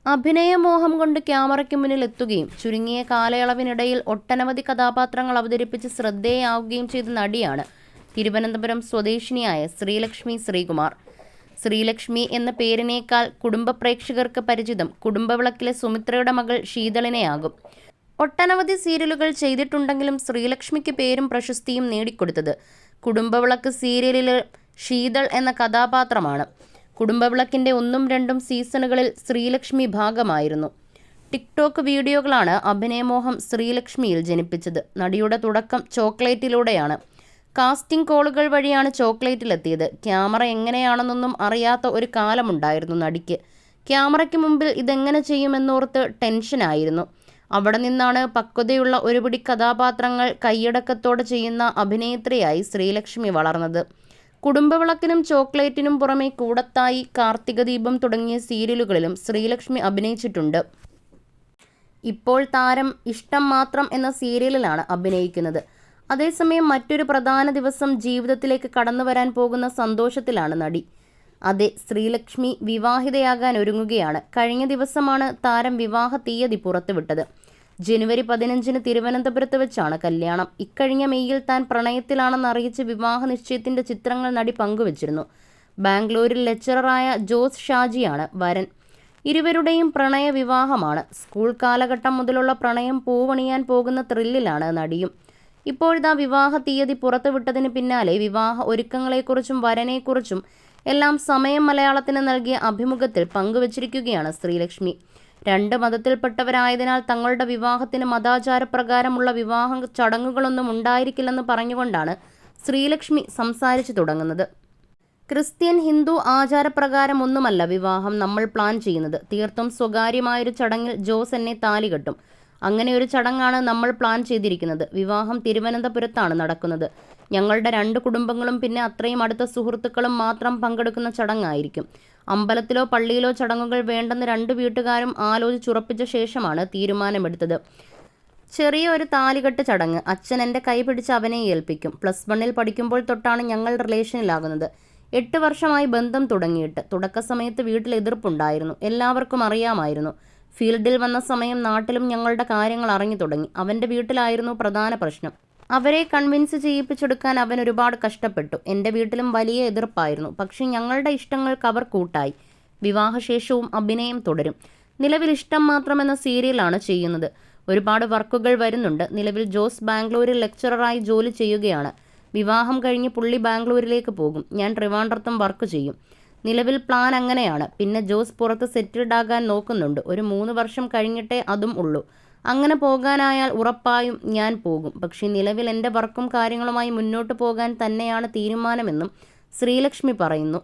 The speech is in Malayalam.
അഭിനയമോഹം കൊണ്ട് ക്യാമറയ്ക്ക് മുന്നിൽ എത്തുകയും ചുരുങ്ങിയ കാലയളവിനിടയിൽ ഒട്ടനവധി കഥാപാത്രങ്ങൾ അവതരിപ്പിച്ച് ശ്രദ്ധേയയാവുകയും ചെയ്ത നടിയാണ് തിരുവനന്തപുരം സ്വദേശിനിയായ ശ്രീലക്ഷ്മി ശ്രീകുമാർ. ശ്രീലക്ഷ്മി എന്ന പേരിനേക്കാൾ കുടുംബ പ്രേക്ഷകർക്ക് പരിചിതം കുടുംബവിളക്കിലെ സുമിത്രയുടെ മകൾ ശീതളിനെയാകും. ഒട്ടനവധി സീരിയലുകൾ ചെയ്തിട്ടുണ്ടെങ്കിലും ശ്രീലക്ഷ്മിക്ക് പേരും പ്രശസ്തിയും നേടിക്കൊടുത്തത് കുടുംബവിളക്ക് സീരിയലിലെ ശീതൾ എന്ന കഥാപാത്രമാണ്. കുടുംബവിളക്കിൻ്റെ 1ഉം 2ഉം സീസണുകളിൽ ശ്രീലക്ഷ്മി ഭാഗമായിരുന്നു. ടിക്ടോക്ക് വീഡിയോകളാണ് അഭിനയമോഹം ശ്രീലക്ഷ്മിയിൽ ജനിപ്പിച്ചത്. നടിയുടെ തുടക്കം ചോക്ലേറ്റിലൂടെയാണ്. കാസ്റ്റിംഗ് കോളുകൾ വഴിയാണ് ചോക്ലേറ്റിലെത്തിയത്. ക്യാമറ എങ്ങനെയാണെന്നൊന്നും അറിയാത്ത ഒരു കാലമുണ്ടായിരുന്നു നടിക്ക്. ക്യാമറയ്ക്ക് മുമ്പിൽ ഇതെങ്ങനെ ചെയ്യുമെന്നോർത്ത് ടെൻഷനായിരുന്നു. അവിടെ നിന്നാണ് പക്വതയുള്ള ഒരുപിടി കഥാപാത്രങ്ങൾ കൈയടക്കത്തോടെ ചെയ്യുന്ന അഭിനേത്രിയായി ശ്രീലക്ഷ്മി വളർന്നത്. കുടുംബവിളക്കിനും ചോക്ലേറ്റിനും പുറമെ കൂടത്തായി, കാർത്തികദീപം തുടങ്ങിയ സീരിയലുകളിലും ശ്രീലക്ഷ്മി അഭിനയിച്ചിട്ടുണ്ട്. ഇപ്പോൾ താരം ഇഷ്ടം മാത്രം എന്ന സീരിയലിലാണ് അഭിനയിക്കുന്നത്. അതേസമയം മറ്റൊരു പ്രധാന ദിവസം ജീവിതത്തിലേക്ക് കടന്നു വരാൻ പോകുന്ന സന്തോഷത്തിലാണ് നടി. അതെ, ശ്രീലക്ഷ്മി വിവാഹിതയാകാൻ ഒരുങ്ങുകയാണ്. കഴിഞ്ഞ ദിവസമാണ് താരം വിവാഹ തീയതി പുറത്തുവിട്ടത്. ജനുവരി 15-ന് തിരുവനന്തപുരത്ത് വെച്ചാണ് കല്യാണം. ഇക്കഴിഞ്ഞ മെയ്യിൽ താൻ പ്രണയത്തിലാണെന്നറിയിച്ച് വിവാഹ നിശ്ചയത്തിൻ്റെ ചിത്രങ്ങൾ നടി പങ്കുവച്ചിരുന്നു. ബാംഗ്ലൂരിൽ ലെക്ചററായ ജോസ് ഷാജിയാണ് വരൻ. ഇരുവരുടെയും പ്രണയ വിവാഹമാണ്. സ്കൂൾ കാലഘട്ടം മുതലുള്ള പ്രണയം പൂവണിയാൻ പോകുന്ന ത്രില്ലിലാണ് നടിയും. ഇപ്പോഴിതാ വിവാഹ തീയതി പുറത്തുവിട്ടതിന് പിന്നാലെ വിവാഹ ഒരുക്കങ്ങളെക്കുറിച്ചും വരനെക്കുറിച്ചും എല്ലാം സമയം മലയാളത്തിന് നൽകിയ അഭിമുഖത്തിൽ പങ്കുവച്ചിരിക്കുകയാണ് ശ്രീലക്ഷ്മി. 2 മതത്തിൽപ്പെട്ടവരായതിനാൽ തങ്ങളുടെ വിവാഹത്തിന് മതാചാരപ്രകാരമുള്ള വിവാഹ ചടങ്ങുകളൊന്നും ഉണ്ടായിരിക്കില്ലെന്ന് പറഞ്ഞുകൊണ്ടാണ് ശ്രീലക്ഷ്മി സംസാരിച്ചു തുടങ്ങുന്നത്. ക്രിസ്ത്യൻ, ഹിന്ദു ആചാരപ്രകാരമൊന്നുമല്ല വിവാഹം നമ്മൾ പ്ലാൻ ചെയ്യുന്നത്. തീർത്തും സ്വകാര്യമായൊരു ചടങ്ങിൽ ജോസ് എന്നെ താലി കെട്ടും. അങ്ങനെ ഒരു ചടങ്ങാണ് നമ്മൾ പ്ലാൻ ചെയ്തിരിക്കുന്നത്. വിവാഹം തിരുവനന്തപുരത്താണ് നടക്കുന്നത്. ഞങ്ങളുടെ 2 കുടുംബങ്ങളും പിന്നെ അത്രയും അടുത്ത സുഹൃത്തുക്കളും മാത്രം പങ്കെടുക്കുന്ന ചടങ്ങായിരിക്കും. അമ്പലത്തിലോ പള്ളിയിലോ ചടങ്ങുകൾ വേണ്ടെന്ന് 2 വീട്ടുകാരും ആലോചിച്ചുറപ്പിച്ച ശേഷമാണ് തീരുമാനമെടുത്തത്. ചെറിയ ഒരു താലികെട്ട് ചടങ്ങ്. അച്ഛൻ എൻ്റെ കൈ പിടിച്ച് അവനെ ഏൽപ്പിക്കും. +1-ൽ പഠിക്കുമ്പോൾ തൊട്ടാണ് ഞങ്ങൾ റിലേഷനിലാകുന്നത്. 8 വർഷമായി ബന്ധം തുടങ്ങിയിട്ട്. തുടക്ക സമയത്ത് വീട്ടിൽ എതിർപ്പുണ്ടായിരുന്നു. എല്ലാവർക്കും അറിയാമായിരുന്നു. ഫീൽഡിൽ വന്ന സമയം നാട്ടിലും ഞങ്ങളുടെ കാര്യങ്ങൾ അറിഞ്ഞു തുടങ്ങി. അവൻ്റെ വീട്ടിലായിരുന്നു പ്രധാന പ്രശ്നം. അവരെ കൺവിൻസ് ചെയ്യിപ്പിച്ചെടുക്കാൻ അവൻ ഒരുപാട് കഷ്ടപ്പെട്ടു. എൻ്റെ വീട്ടിലും വലിയ എതിർപ്പായിരുന്നു. പക്ഷേ ഞങ്ങളുടെ ഇഷ്ടങ്ങൾക്ക് അവർ കൂട്ടായി. വിവാഹശേഷവും അഭിനയം തുടരും. നിലവിൽ ഇഷ്ടം മാത്രം എന്ന സീരിയലാണ് ചെയ്യുന്നത്. ഒരുപാട് വർക്കുകൾ വരുന്നുണ്ട്. നിലവിൽ ജോസ് ബാംഗ്ലൂരിൽ ലെക്ചററായി ജോലി ചെയ്യുകയാണ്. വിവാഹം കഴിഞ്ഞ് പുള്ളി ബാംഗ്ലൂരിലേക്ക് പോകും. ഞാൻ ട്രിവാൻഡ്രത്തും വർക്ക് ചെയ്യും. നിലവിൽ പ്ലാൻ അങ്ങനെയാണ്. പിന്നെ ജോസ് പുറത്ത് സെറ്റിൽഡ് ആകാൻ നോക്കുന്നുണ്ട്. ഒരു 3 വർഷം കഴിഞ്ഞിട്ടേ അതും ഉള്ളൂ. അങ്ങനെ പോകാനായാൽ ഉറപ്പായും ഞാൻ പോകും. പക്ഷേ നിലവിൽ എൻ്റെ വർക്കും കാര്യങ്ങളുമായി മുന്നോട്ട് പോകാൻ തന്നെയാണ് തീരുമാനമെന്നും ശ്രീലക്ഷ്മി പറയുന്നു.